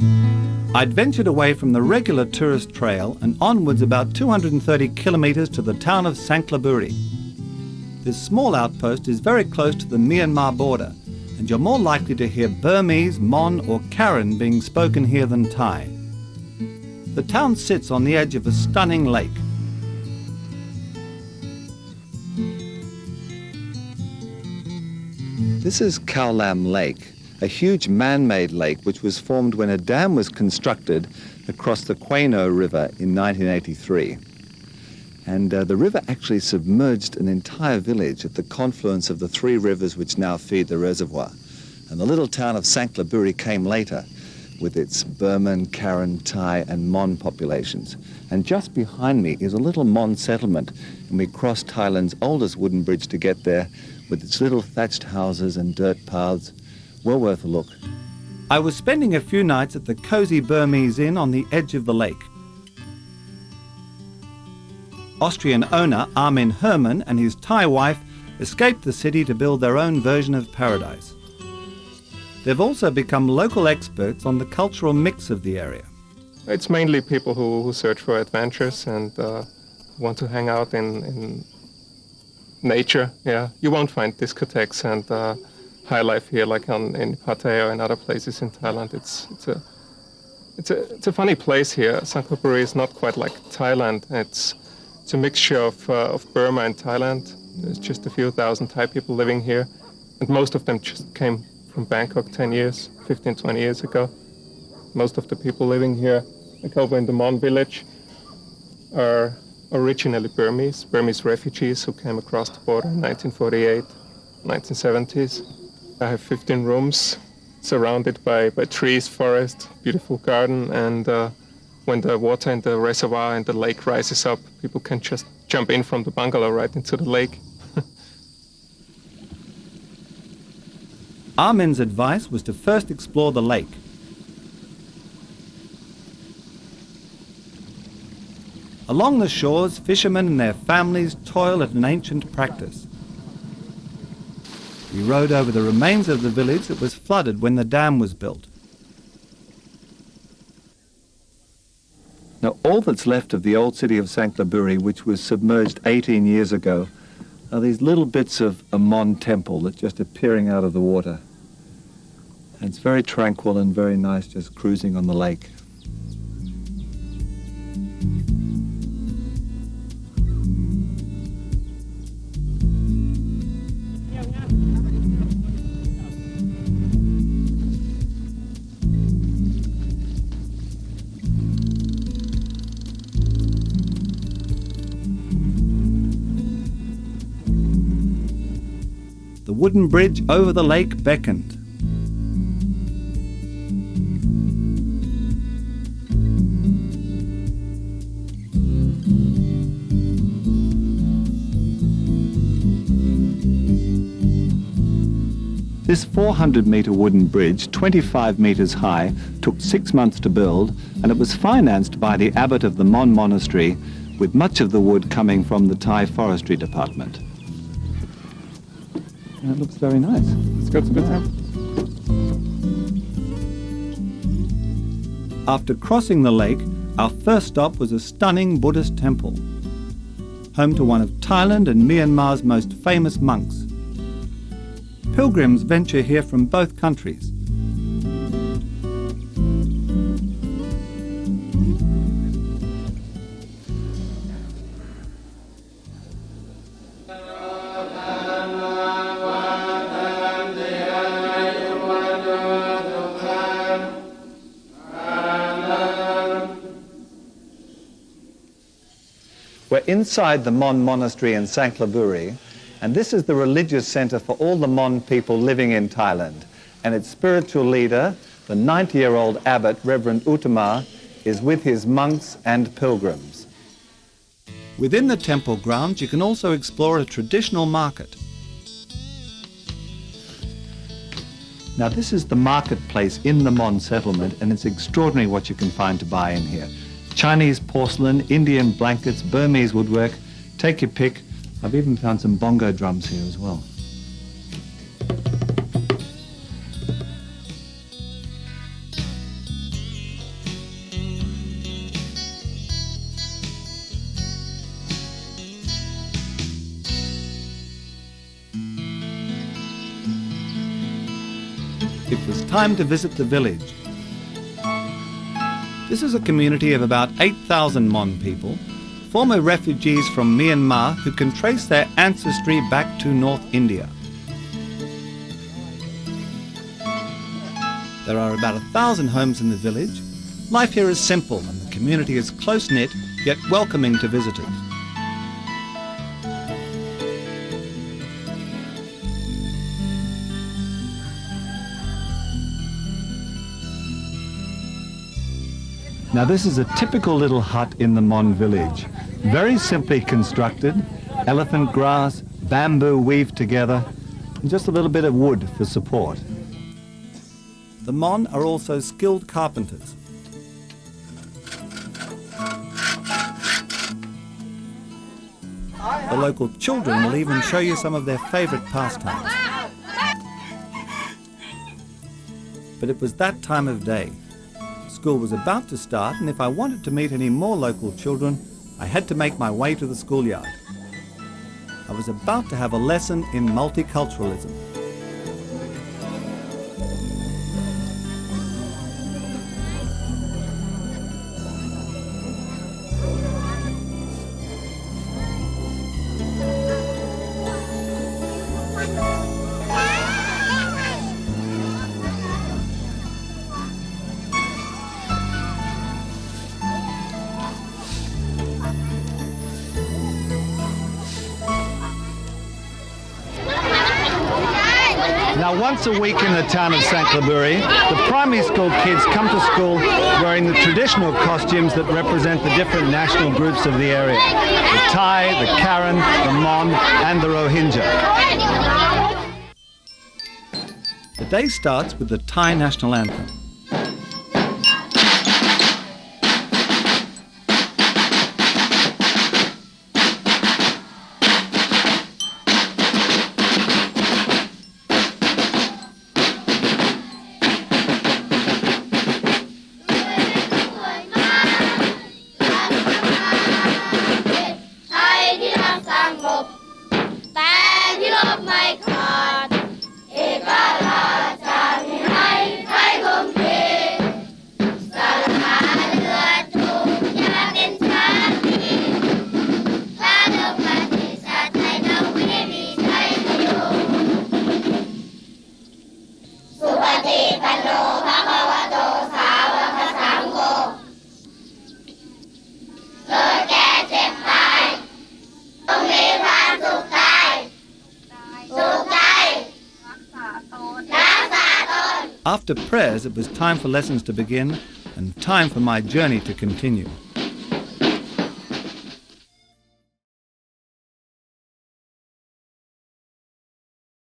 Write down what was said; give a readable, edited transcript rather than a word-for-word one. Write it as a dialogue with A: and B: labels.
A: I'd ventured away from the regular tourist trail and onwards about 230 kilometres to the town of Sangkhlaburi. This small outpost is very close to the Myanmar border, and you're more likely to hear Burmese, Mon or Karen being spoken here than Thai. The town sits on the edge of a stunning lake. This is Lam Lake, a huge man-made lake which was formed when a dam was constructed across the Queno River in 1983. And the river actually submerged an entire village at the confluence of the three rivers which now feed the reservoir. And the little town of Sangkhlaburi came later with its Burman, Karen, Thai and Mon populations. And just behind me is a little Mon settlement, and we crossed Thailand's oldest wooden bridge to get there, with its little thatched houses and dirt paths. Well worth a look. I was spending a few nights at the cosy Burmese inn on the edge of the lake. Austrian owner Armin Hermann and his Thai wife escaped the city to build their own version of paradise. They've also become local experts on the cultural mix of the area.
B: It's mainly people who search for adventures and want to hang out in nature. Yeah, you won't find discotheques and high life here like in Pattaya and other places in Thailand. It's a funny place here. Sangkhlaburi is not quite like Thailand. It's a mixture of Burma and Thailand. There's just a few thousand Thai people living here, and most of them just came from Bangkok 15, 20 years ago. Most of the people living here, like over in the Mon village, are originally Burmese refugees who came across the border in 1948, 1970s. I have 15 rooms surrounded by trees, forest, beautiful garden, and when the water in the reservoir and the lake rises up, people can just jump in from the bungalow right into the lake.
A: Armin's advice was to first explore the lake. Along the shores, fishermen and their families toil at an ancient practice. We rode over the remains of the village that was flooded when the dam was built. Now, all that's left of the old city of Sangkhlaburi, which was submerged 18 years ago, are these little bits of a Mon temple that's just appearing out of the water. And it's very tranquil and very nice just cruising on the lake. The wooden bridge over the lake beckoned. This 400-metre wooden bridge, 25 metres high, took 6 months to build, and it was financed by the abbot of the Mon Monastery, with much of the wood coming from the Thai Forestry Department. And it looks very nice.
B: Let's go to the temple.
A: After crossing the lake, our first stop was a stunning Buddhist temple, home to one of Thailand and Myanmar's most famous monks. Pilgrims venture here from both countries. We're inside the Mon Monastery in Sangkhlaburi, and this is the religious centre for all the Mon people living in Thailand. And its spiritual leader, the 90-year-old abbot, Reverend Uttama, is with his monks and pilgrims. Within the temple grounds, you can also explore a traditional market. Now, this is the marketplace in the Mon settlement, and it's extraordinary what you can find to buy in here. Chinese porcelain, Indian blankets, Burmese woodwork. Take your pick. I've even found some bongo drums here as well. was time to visit the village. This is a community of about 8,000 Mon people, former refugees from Myanmar who can trace their ancestry back to North India. There are about 1,000 homes in the village. Life here is simple and the community is close-knit, yet welcoming to visitors. Now this is a typical little hut in the Mon village. Very simply constructed, elephant grass, bamboo weaved together, and just a little bit of wood for support. The Mon are also skilled carpenters. The local children will even show you some of their favourite pastimes. But it was that time of day. School was about to start, and if I wanted to meet any more local children, I had to make my way to the schoolyard. I was about to have a lesson in multiculturalism. Now, once a week in the town of Sangkhlaburi, the primary school kids come to school wearing the traditional costumes that represent the different national groups of the area. The Thai, the Karen, the Mon, and the Rohingya. The day starts with the Thai national anthem. After prayers, it was time for lessons to begin and time for my journey to continue.